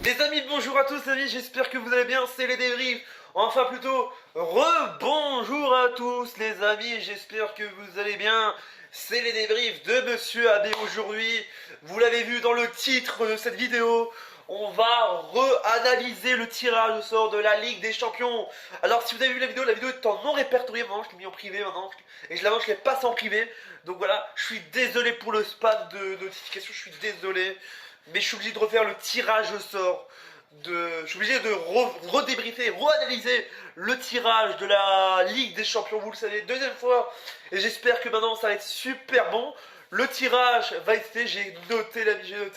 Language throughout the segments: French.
Les amis, bonjour à tous les amis, j'espère que vous allez bien, c'est les débriefs. Enfin plutôt, rebonjour à tous les amis, j'espère que vous allez bien. C'est les débriefs de Monsieur AB aujourd'hui. Vous l'avez vu dans le titre de cette vidéo. On va re-analyser le tirage au sort de la Ligue des Champions. Alors si vous avez vu la vidéo est en non répertorié, maintenant je l'ai mis en privé maintenant. Et je l'ai passé en privé. Donc voilà, je suis désolé pour le spam de notification, je suis désolé. Mais je suis obligé de refaire le tirage au sort. Je suis obligé de redébriefer, re-analyser le tirage de la Ligue des Champions, vous le savez, deuxième fois. Et j'espère que maintenant ça va être super bon. Le tirage va être fait, j'ai noté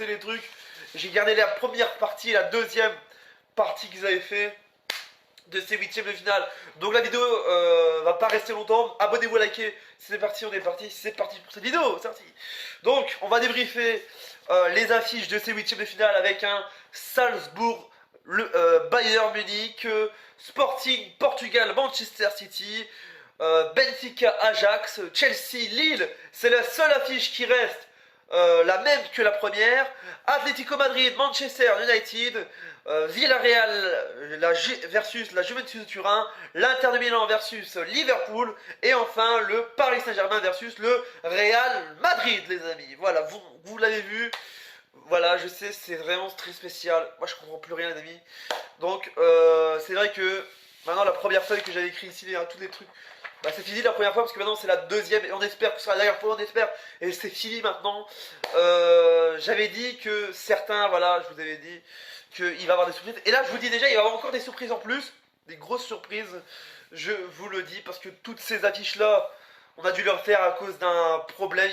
les trucs. J'ai gardé la première partie et la deuxième partie qu'ils avaient fait de ces huitièmes de finale. Donc la vidéo va pas rester longtemps. Abonnez-vous, likez. C'est parti, on est parti. C'est parti pour cette vidéo. C'est parti. Donc on va débriefer les affiches de ces huitièmes de finale avec un Salzbourg, Bayern Munich, Sporting Portugal, Manchester City, Benfica, Ajax, Chelsea, Lille. C'est la seule affiche qui reste la même que la première. Atlético Madrid, Manchester United, Villarreal versus la Juventus de Turin, l'Inter de Milan versus Liverpool, et enfin le Paris Saint-Germain versus le Real Madrid, les amis. Voilà, vous l'avez vu. Voilà, je sais, c'est vraiment très spécial. Moi, je comprends plus rien, les amis. Donc, c'est vrai que maintenant, la première feuille que j'avais écrit ici, tous les trucs, bah, c'est fini la première fois parce que maintenant c'est la deuxième et on espère que ce sera la dernière fois, on espère. Et c'est fini maintenant. J'avais dit que certains, voilà, je vous avais dit qu'il va y avoir des surprises. Et là, je vous dis déjà, il va y avoir encore des surprises en plus. Des grosses surprises. Je vous le dis parce que toutes ces affiches-là, on a dû leur faire à cause d'un problème.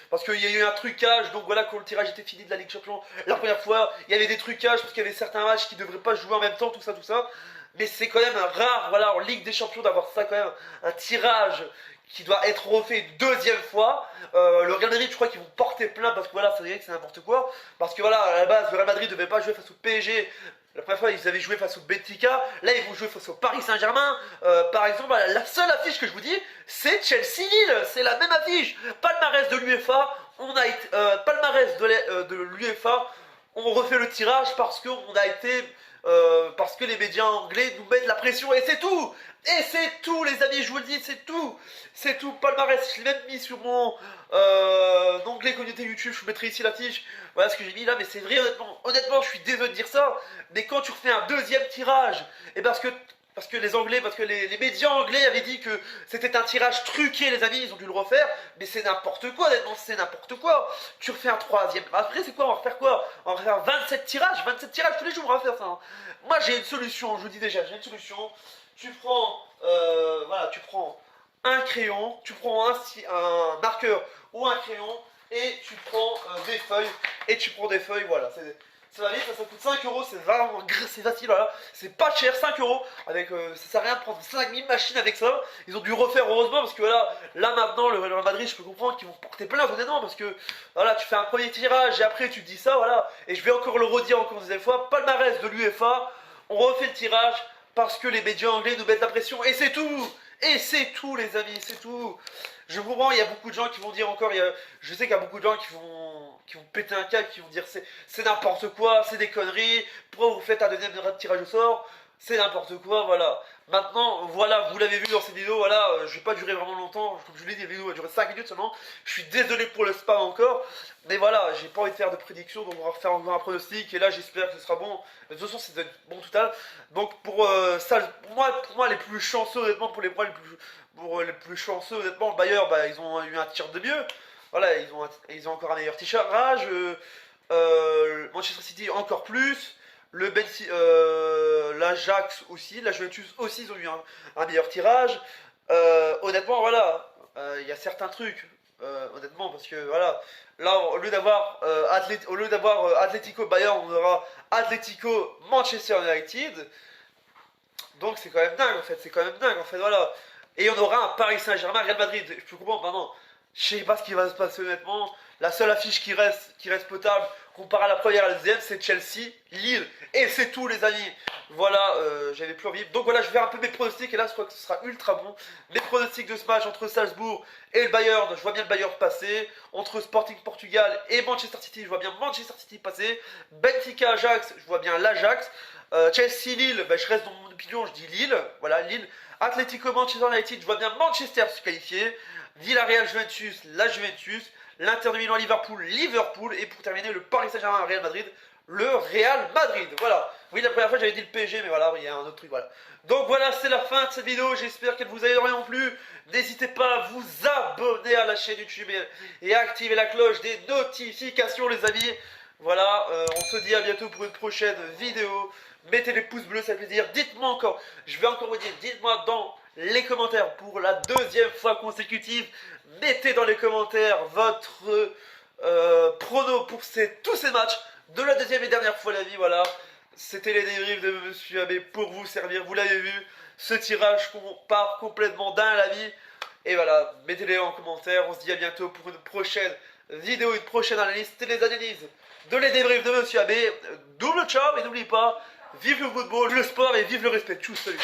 Parce qu'il y a eu un trucage. Donc voilà, quand le tirage était fini de la Ligue Champion, la première fois, il y avait des trucages parce qu'il y avait certains matchs qui ne devraient pas jouer en même temps, tout ça, tout ça. Mais c'est quand même rare, voilà, en Ligue des Champions d'avoir ça quand même, un tirage qui doit être refait une deuxième fois. Le Real Madrid, je crois qu'ils vont porter plainte parce que voilà, ça dirait que c'est n'importe quoi. Parce que voilà, à la base, le Real Madrid ne devait pas jouer face au PSG. La première fois, ils avaient joué face au Benfica. Là, ils vont jouer face au Paris Saint-Germain. Par exemple, la seule affiche que je vous dis, c'est Chelsea-Lille. C'est la même affiche. Palmarès de l'UEFA. On a été, palmarès de l'UEFA. On refait le tirage parce qu'on a été parce que les médias anglais nous mettent la pression et c'est tout. Et c'est tout, les amis, je vous le dis, c'est tout. C'est tout, palmarès, je l'ai même mis sur mon onglet communauté YouTube, je vous mettrai ici l'affiche. Voilà ce que j'ai mis là, mais c'est vrai, honnêtement, je suis désolé de dire ça, mais quand tu refais un deuxième tirage, et parce que les Anglais, parce que les médias anglais avaient dit que c'était un tirage truqué, les amis, ils ont dû le refaire, mais c'est n'importe quoi, honnêtement, c'est n'importe quoi. Tu refais un troisième. Après, c'est quoi, on va refaire quoi? On va refaire 27 tirages tous les jours, on va faire ça. Hein. Moi, j'ai une solution, je vous dis déjà, j'ai une solution. Tu prends, voilà, tu prends un crayon, tu prends un marqueur ou un crayon, et tu prends des feuilles, et tu prends des feuilles, voilà, ça va vite, ça coûte 5 euros, c'est vraiment c'est facile, voilà. C'est pas cher, 5 euros. Avec, ça sert à rien de prendre 5000 machines avec ça. Ils ont dû refaire, heureusement, parce que voilà, là maintenant, le Real Madrid, je peux comprendre qu'ils vont porter plainte, honnêtement, parce que voilà, tu fais un premier tirage et après tu te dis ça, voilà. Et je vais encore le redire encore une deuxième fois, palmarès de l'UEFA, on refait le tirage parce que les médias anglais nous mettent la pression, et c'est tout! Et c'est tout, les amis, c'est tout! Je comprends, il y a beaucoup de gens qui vont dire encore, je sais qu'il y a beaucoup de gens qui vont péter un câble, qui vont dire c'est n'importe quoi, c'est des conneries, pourquoi vous faites un deuxième tirage au sort, c'est n'importe quoi, voilà. Maintenant, voilà, vous l'avez vu dans cette vidéo, voilà, je vais pas durer vraiment longtemps, comme je vous l'ai dit, la vidéo va durer 5 minutes seulement, je suis désolé pour le spam encore, mais voilà, j'ai pas envie de faire de prédiction, donc on va refaire encore un pronostic, et là j'espère que ce sera bon, de toute façon c'est bon total, donc pour ça, pour moi les plus chanceux, honnêtement, pour les plus chanceux, honnêtement, le Bayern, bah, ils ont eu un tir de mieux. Voilà, ils ont encore un meilleur tirage. Manchester City encore plus. L'Ajax aussi. La Juventus aussi, ils ont eu un meilleur tirage. Honnêtement, voilà, il y a certains trucs. Honnêtement, parce que voilà, là, au lieu d'avoir Atlético Bayern, on aura Atlético Manchester United. Donc c'est quand même dingue en fait, voilà. Et on aura un Paris Saint-Germain, Real Madrid. Je peux comprendre maintenant. Je sais pas ce qui va se passer honnêtement. La seule affiche qui reste potable comparée à la première et à la deuxième, c'est Chelsea-Lille. Et c'est tout les amis. Voilà, j'avais plus envie. Donc voilà, je vais faire un peu mes pronostics et là je crois que ce sera ultra bon. Mes pronostics de ce match entre Salzbourg et le Bayern, je vois bien le Bayern passer. Entre Sporting Portugal et Manchester City, je vois bien Manchester City passer. Benfica-Ajax, je vois bien l'Ajax. Chelsea-Lille, ben, je reste dans mon opinion, je dis Lille. Voilà, Lille. Atlético Manchester United, je vois bien Manchester se qualifier. Villarreal Juventus, la Juventus. L'Inter de Milan Liverpool, Liverpool. Et pour terminer, le Paris Saint-Germain Real Madrid, le Real Madrid. Voilà. Oui, la première fois j'avais dit le PSG, mais voilà, il y a un autre truc, voilà. Donc voilà, c'est la fin de cette vidéo. J'espère qu'elle vous a énormément plu. N'hésitez pas à vous abonner à la chaîne YouTube et à activer la cloche des notifications, les amis. Voilà, on se dit à bientôt pour une prochaine vidéo. Mettez les pouces bleus, ça fait plaisir. Dites-moi encore, je vais encore vous dire, dites-moi dans les commentaires pour la deuxième fois consécutive. Mettez dans les commentaires votre prono pour tous ces matchs de la deuxième et dernière fois la vie. Voilà, c'était les débriefs de Monsieur Abbé pour vous servir. Vous l'avez vu, ce tirage part complètement d'un à la vie. Et voilà, mettez-les en commentaire. On se dit à bientôt pour une prochaine vidéo, une prochaine analyse. C'était les analyses de les débriefs de Monsieur Abbé. Double ciao et n'oubliez pas, vive le football, le sport et vive le respect. Tchuss, salut.